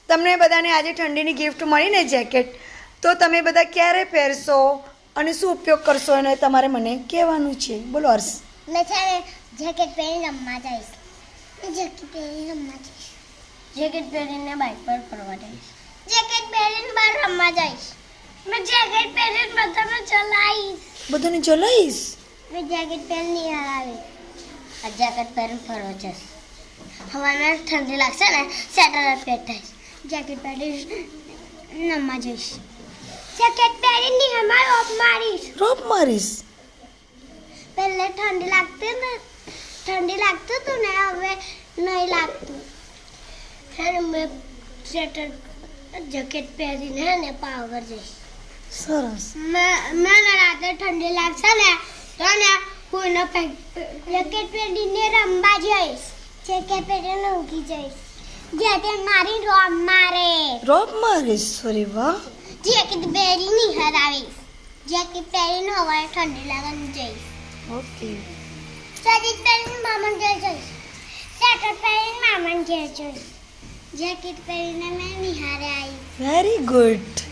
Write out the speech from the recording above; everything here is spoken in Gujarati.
તમને બધાને આજે ઠંડીની ગિફ્ટ મળી ને જેકેટ, તો તમે બધા ક્યારે પહેરશો અને શું ઉપયોગ કરશો એને તમારે મને કહેવાનું છે. બોલો હર્ષ. મેં છે ને જેકેટ પહેરીને રમવા જઈશ. જેકેટ પહેરીને રમવા જઈશ. જેકેટ પહેરીને બાઇક પર ફરવા જઈશ. જેકેટ પહેરીને બહાર રમવા જઈશ. મેં જેકેટ પહેરીને બધાને ચલાવીશ. બધાને ચલાવીશ. મેં જેકેટ પહેરીને હરાવી. આ જેકેટ પહેરીને ફરવા જઈશ. હવાના ઠંડી લાગશે ને સ્વેટર પહેરીશ. જેકેટ પહેરીને રમવા જઈશ. જેકેટ પહેરીને અમારો ઓફ મારીશ. રોપ મારીશ. પહેલે ઠંડી લાગતું હતું ને હવે નહીં લાગતું. અને મેં સ્વેટર જેકેટ પહેરીને ને પાવર જઈશ. સરસ. મને રાતે ઠંડી લાગશે ને તો ને કોઈનો જેકેટ પહેરીને રમવા જઈશ. જેકેટ પહેરીને ઊંઘી જઈશ. જેકેટ મારી રોપ મારે. રોપ મારીશ. અરે વાહ. જેકેટ પહેરીને હરાવીશ. જેકેટ પહેરીને હવારે ઠંડી લાગે જઈશ. ઓકે. જેકેટ પહેરીને મામાને ઘેર જઈશ. સ્વેટર પહેરીને મામાને ઘેર જઈશ. જેકેટ પહેરીને મેં નિહારે આવીશ. Very good.